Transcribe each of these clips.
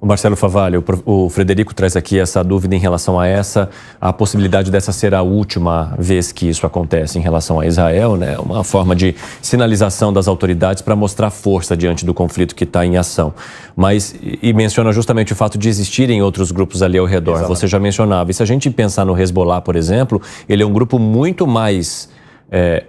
Marcelo Favalli, o Frederico traz aqui essa dúvida em relação a a possibilidade dessa ser a última vez que isso acontece em relação a Israel, né? Uma forma de sinalização das autoridades para mostrar força diante do conflito que está em ação. E menciona justamente o fato de existirem outros grupos ali ao redor. Exatamente. Você já mencionava. E se a gente pensar no Hezbollah, por exemplo, ele é um grupo muito mais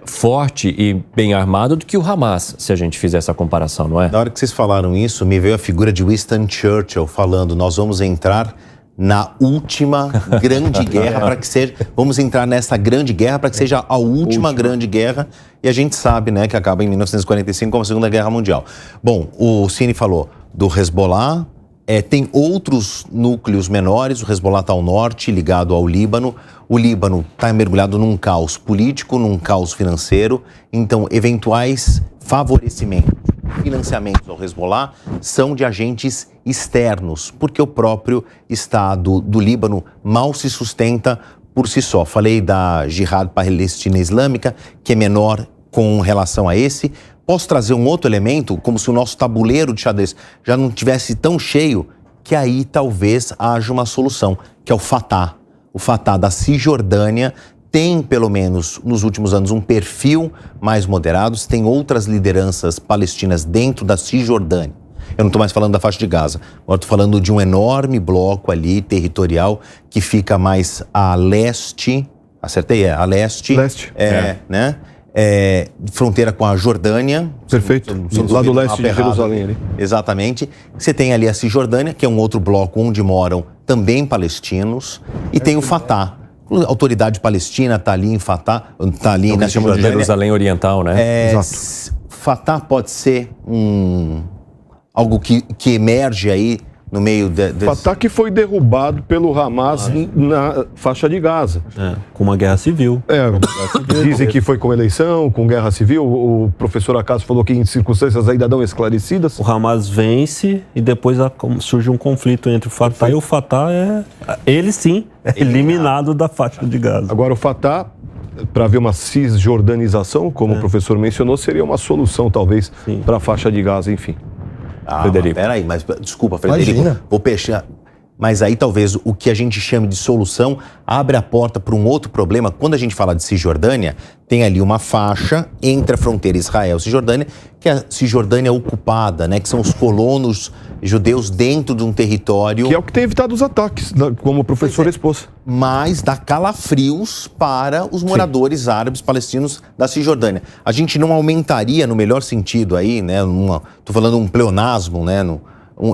forte e bem armado do que o Hamas, se a gente fizer essa comparação, não é? Na hora que vocês falaram isso, me veio a figura de Winston Churchill falando: nós vamos entrar na última grande guerra para que seja... Vamos entrar nessa grande guerra para que seja a última grande guerra. E a gente sabe, né, que acaba em 1945 com a Segunda Guerra Mundial. Bom, o Cine falou do Hezbollah. Tem outros núcleos menores. O Hezbollah está ao norte, ligado ao Líbano. O Líbano está mergulhado num caos político, num caos financeiro. Então, eventuais favorecimentos, financiamentos ao Hezbollah são de agentes externos, porque o próprio Estado do Líbano mal se sustenta por si só. Falei da Jihad Palestina Islâmica, que é menor com relação a esse. Posso trazer um outro elemento, como se o nosso tabuleiro de xadrez já não tivesse tão cheio, que aí talvez haja uma solução, que é o Fatah. O Fatah da Cisjordânia tem, pelo menos nos últimos anos, um perfil mais moderado. Tem outras lideranças palestinas dentro da Cisjordânia. Eu não estou mais falando da faixa de Gaza, agora estou falando de um enorme bloco ali territorial que fica mais a leste, acertei? A leste. Leste. Né? Fronteira com a Jordânia. Perfeito, lá do leste de Jerusalém ali. Exatamente. Você tem ali a Cisjordânia, que é um outro bloco onde moram também palestinos, e tem o Fatah. A autoridade palestina está ali em Fatah, está ali na Cisjordânia. De Jerusalém Oriental, né? Exato. Fatah pode ser algo que emerge aí no meio desse... Fatah que foi derrubado pelo Hamas na faixa de Gaza. Com uma guerra civil. Dizem que foi com eleição, com guerra civil. O professor Acaso falou que em circunstâncias ainda não esclarecidas. O Hamas vence e depois surge um conflito entre o Fatah e o Fatah ele sim, eliminado da faixa de Gaza. Agora o Fatah, para haver uma cisjordanização, como o professor mencionou, seria uma solução talvez para a faixa de Gaza, enfim. Frederico. Peraí, mas desculpa, Frederico. Imagina. Vou peixar. Mas aí talvez o que a gente chama de solução abre a porta para um outro problema. Quando a gente fala de Cisjordânia, tem ali uma faixa entre a fronteira Israel e Cisjordânia, que é a Cisjordânia ocupada, né? Que são os colonos judeus dentro de um território... Que é o que tem evitado os ataques, como o professor expôs. Mas dá calafrios para os moradores árabes palestinos da Cisjordânia. A gente não aumentaria, no melhor sentido aí, né? Estou falando um pleonasmo, né?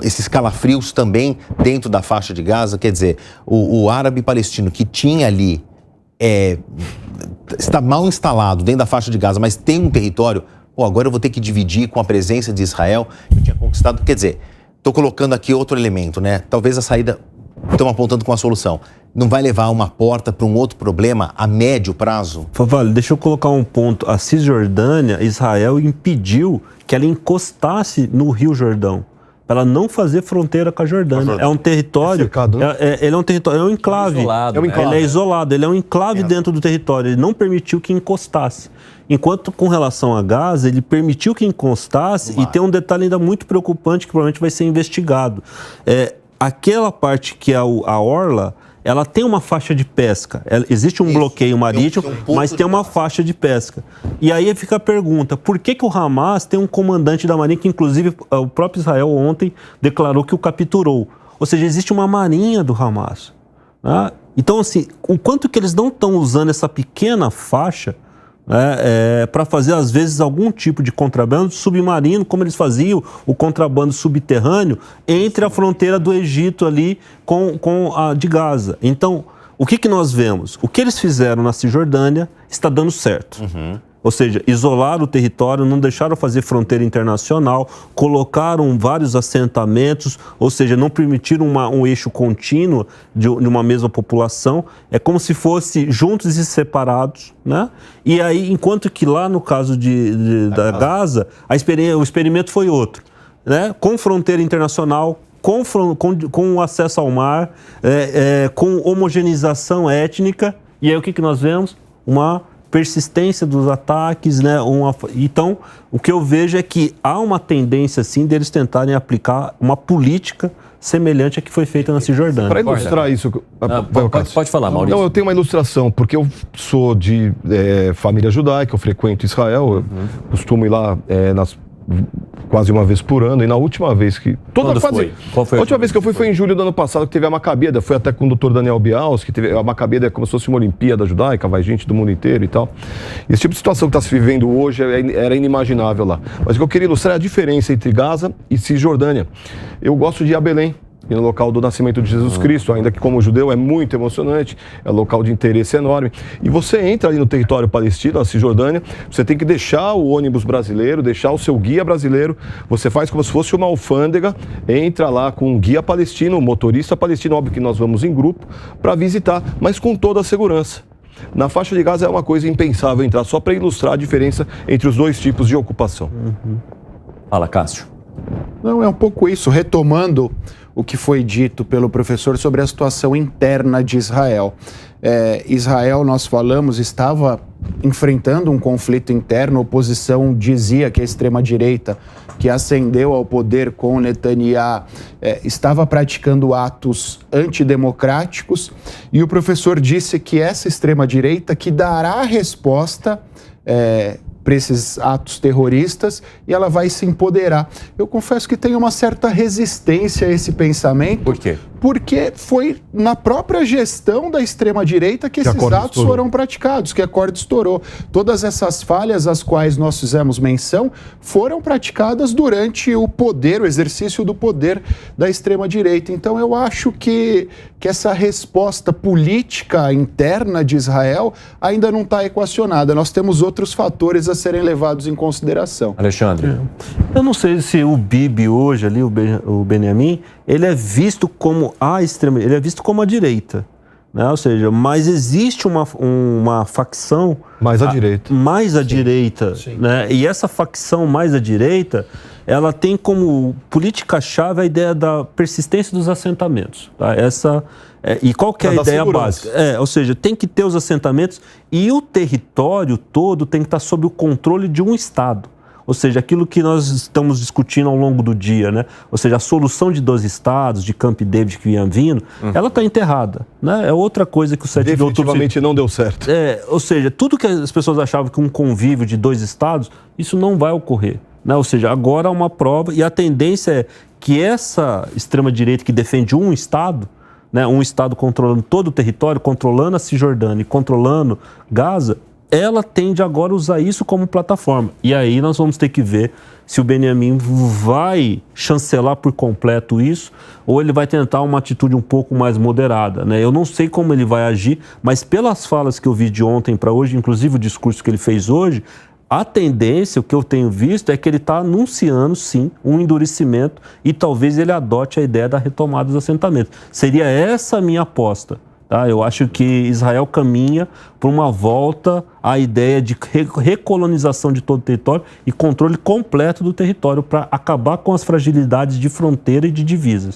Esses calafrios também dentro da faixa de Gaza, quer dizer, o árabe palestino que tinha ali, está mal instalado dentro da faixa de Gaza, mas tem um território, agora eu vou ter que dividir com a presença de Israel, que tinha conquistado, quer dizer, estou colocando aqui outro elemento, né? Talvez a saída, estamos apontando com a solução, não vai levar uma porta para um outro problema a médio prazo? Favalli, deixa eu colocar um ponto. A Cisjordânia, Israel impediu que ela encostasse no Rio Jordão, para ela não fazer fronteira com a Jordânia. É um território... ele é um território, é um enclave. Ele é isolado, ele é um enclave dentro do território. Ele não permitiu que encostasse. Enquanto, com relação a Gaza, ele permitiu que encostasse e tem um detalhe ainda muito preocupante que provavelmente vai ser investigado. Aquela parte que é a orla, ela tem uma faixa de pesca. Existe um bloqueio marítimo, mas tem uma faixa de pesca. E aí fica a pergunta, por que o Hamas tem um comandante da Marinha, que inclusive o próprio Israel ontem declarou que o capturou? Ou seja, existe uma marinha do Hamas. Né? Então, assim, o quanto que eles não estão usando essa pequena faixa para fazer, às vezes, algum tipo de contrabando submarino, como eles faziam o contrabando subterrâneo entre a fronteira do Egito ali com a de Gaza. Então, o que nós vemos? O que eles fizeram na Cisjordânia está dando certo. Ou seja, isolaram o território, não deixaram fazer fronteira internacional, colocaram vários assentamentos, ou seja, não permitiram um eixo contínuo de uma mesma população. É como se fosse juntos e separados, né? E aí, enquanto que lá no caso da Gaza, o experimento foi outro, né? Com fronteira internacional, com acesso ao mar, com homogeneização étnica. E aí o que nós vemos? Uma persistência dos ataques, né? Então, o que eu vejo é que há uma tendência, sim, deles tentarem aplicar uma política semelhante à que foi feita na Cisjordânia. Para ilustrar isso... Pode falar, Maurício. Não, eu tenho uma ilustração, porque eu sou de família judaica, eu frequento Israel, eu costumo ir lá quase uma vez por ano, e na última vez que... Quando foi? Qual foi a última vez que eu fui foi em julho do ano passado, que teve a Maccabeia, fui até com o Dr. Daniel Bials, que teve a Maccabeia como se fosse uma Olimpíada judaica, vai gente do mundo inteiro e tal. Esse tipo de situação que está se vivendo hoje era inimaginável lá. Mas o que eu queria ilustrar é a diferença entre Gaza e Cisjordânia. Eu gosto de ir a Belém, e no local do nascimento de Jesus Cristo, ainda que como judeu é muito emocionante, é um local de interesse enorme. E você entra ali no território palestino, na Cisjordânia, você tem que deixar o ônibus brasileiro, deixar o seu guia brasileiro, você faz como se fosse uma alfândega, entra lá com um guia palestino, um motorista palestino, óbvio que nós vamos em grupo, para visitar, mas com toda a segurança. Na faixa de Gaza é uma coisa impensável entrar, só para ilustrar a diferença entre os dois tipos de ocupação. Fala, Cássio. Não, é um pouco isso, retomando o que foi dito pelo professor sobre a situação interna de Israel. Israel, nós falamos, estava enfrentando um conflito interno, a oposição dizia que a extrema-direita, que ascendeu ao poder com Netanyahu, estava praticando atos antidemocráticos, e o professor disse que essa extrema-direita que dará a resposta para esses atos terroristas e ela vai se empoderar. Eu confesso que tenho uma certa resistência a esse pensamento. Por quê? Porque foi na própria gestão da extrema-direita que esses atos foram praticados, que a corda estourou. Todas essas falhas às quais nós fizemos menção foram praticadas durante o poder, o exercício do poder da extrema-direita. Então eu acho que essa resposta política interna de Israel ainda não está equacionada. Nós temos outros fatores a serem levados em consideração. Alexandre. Eu não sei se o Bibi hoje ali, o Benjamin, ele é visto como ele é visto como a direita, né? Ou seja, mas existe uma facção mais à direita. Mais à direita, né? E essa facção mais à direita, ela tem como política-chave a ideia da persistência dos assentamentos. Tá? E qual que é a ideia básica? Ou seja, tem que ter os assentamentos e o território todo tem que estar sob o controle de um Estado. Ou seja, aquilo que nós estamos discutindo ao longo do dia, né? Ou seja, a solução de 2 estados, de Camp David que vinha vindo, ela está enterrada, né? É outra coisa que o 7 de outubro... Definitivamente não deu certo. Ou seja, tudo que as pessoas achavam que um convívio de 2 estados, isso não vai ocorrer, né? Ou seja, agora há uma prova e a tendência é que essa extrema-direita que defende um estado, né? Um estado controlando todo o território, controlando a Cisjordânia e controlando Gaza, ela tende agora a usar isso como plataforma. E aí nós vamos ter que ver se o Benjamin vai chancelar por completo isso ou ele vai tentar uma atitude um pouco mais moderada, né? Eu não sei como ele vai agir, mas pelas falas que eu vi de ontem para hoje, inclusive o discurso que ele fez hoje, a tendência, o que eu tenho visto, é que ele está anunciando, sim, um endurecimento e talvez ele adote a ideia da retomada dos assentamentos. Seria essa a minha aposta. Tá? Eu acho que Israel caminha para uma volta à ideia de recolonização de todo o território e controle completo do território para acabar com as fragilidades de fronteira e de divisas.